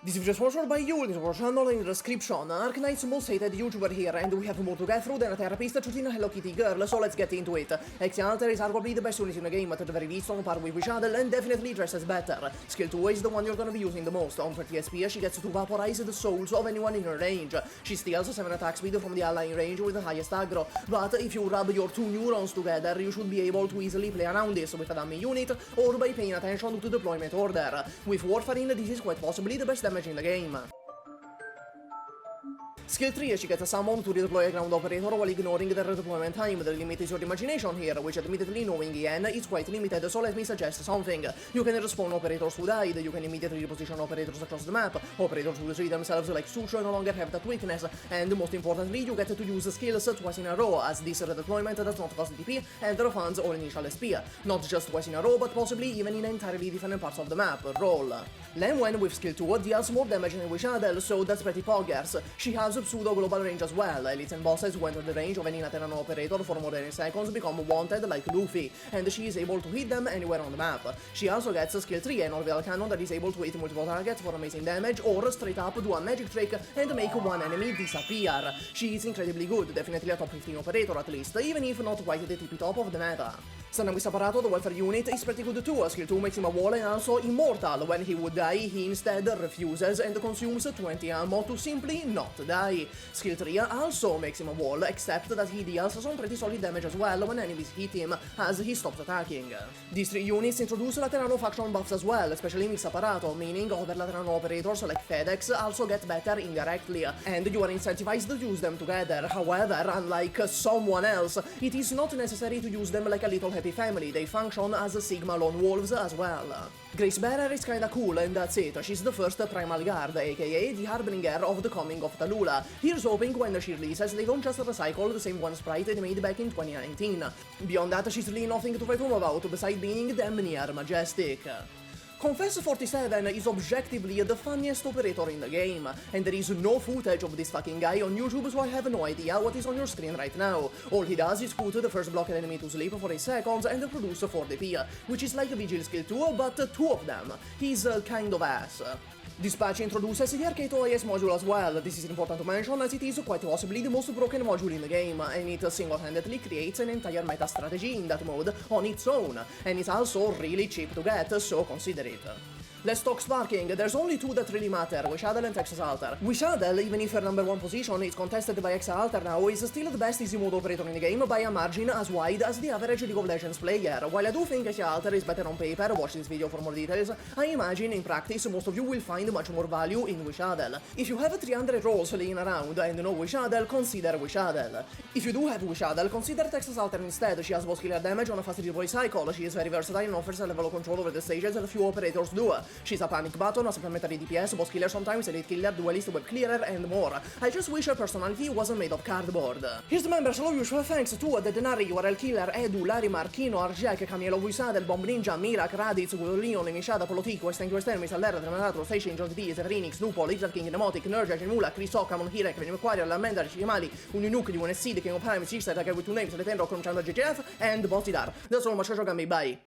This video is sponsored by you, this is our channel in the description. Arknights, most hated YouTuber here, and we have more to get through than a therapist choosing a Hello Kitty girl, so let's get into it. Exusiai is arguably the best unit in the game, at the very least on par with Wis'Adel, and definitely dresses better. Skill 2 is the one you're gonna be using the most. On 30 SP, she gets to vaporize the souls of anyone in her range. She steals 7 attack speed from the ally in range with the highest aggro, but if you rub your two neurons together, you should be able to easily play around this with a dummy unit, or by paying attention to deployment order. With Warfarin, this is quite possibly the best damage in the game. Skill 3, she gets summoned to redeploy a ground operator while ignoring the redeployment time. The limit is your imagination here, which admittedly knowing EN is quite limited, so let me suggest something. You can respawn operators who died, you can immediately reposition operators across the map, operators who treat themselves like Sucho no longer have that weakness, and most importantly, you get to use skills twice in a row, as this redeployment does not cost DP and refunds all initial SP. Not just twice in a row, but possibly even in entirely different parts of the map. Roll. Lemuen with skill 2 deals more damage than Wis'Adel, so that's pretty poggers. She has pseudo-global range as well. Elites and bosses who enter the range of any Lateran operator for more than 8 seconds become wanted like Luffy, and she is able to hit them anywhere on the map. She also gets skill 3, an orbital cannon that is able to hit multiple targets for amazing damage, or straight up do a magic trick and make one enemy disappear. She is incredibly good, definitely a top 15 operator at least, even if not quite the tippy top of the meta. Sankta Miksaparato, the welfare unit, is pretty good too. Skill 2 makes him a wall and also immortal. When he would die, he instead refuses and consumes 20 ammo to simply not die. Skill 3 also makes him a wall, except that he deals some pretty solid damage as well when enemies hit him, as he stops attacking. These 3 units introduce Laterano faction buffs as well, especially Miksaparato, meaning other Laterano operators like FedEx also get better indirectly, and you are incentivized to use them together. However, unlike someone else, it is not necessary to use them like a little happy family, they function as Sigma lone wolves as well. Gracebearer is kinda cool, and that's it. She's the first primal guard, aka the harbinger of the coming of Talulah. Here's hoping when she releases they don't just recycle the same one sprite they made back in 2019. Beyond that, she's really nothing to write home about, besides being damn near majestic. Confess 47 is objectively the funniest operator in the game, and there is no footage of this fucking guy on YouTube, so I have no idea what is on your screen right now. All he does is put the first blocked enemy to sleep for 8 seconds and produce 4 DP, which is like Vigil skill 2, but 2 of them. He's kind of ass. This patch introduces the Archetto IS Module as well. This is important to mention as it is quite possibly the most broken module in the game, and it single-handedly creates an entire meta strategy in that mode on its own, and it's also really cheap to get, so consider it. Let's talk sparking. There's only 2 that really matter, Wis'Adel and Texas Alter. Wis'Adel, even if her number 1 position is contested by Alter now, is still the best easy mode operator in the game by a margin as wide as the average League of Legends player. While I do think Alter is better on paper, watch this video for more details, I imagine in practice most of you will find much more value in Wis'Adel. If you have 300 rolls laying around and no Wis'Adel, consider Wis'Adel. If you do have Wis'Adel, consider Texas Alter instead. She has both killer damage on a fast redeploy cycle, she is very versatile and offers a level of control over the stages that few operators do. She's a panic button, a supplementary DPS, boss killer sometimes, elite killer, duelist, web clearer, and more. I just wish her personality wasn't made of cardboard. Here's the members, all usual thanks to The Denari, URL Killer, Edu, Larimar, Kino, Arjek, Camielo Wis'Adel, Bomb Ninja, Mirak, Raditz, Leon, Emishada, Polotic, West Western, Misallera, Tremanato, Station, John D, Zerinix, Lupo, Little King, Demotic, Nerja, Genula, Chris Okamon, Hirek, Venom Aquario, Lamenda, Shimali, Ununuk, UNSC, The King of Prime, Sister, Attacker with 2 names, Letendro, Conchando GGF, and Botidar. That's all, much Gummy, bye.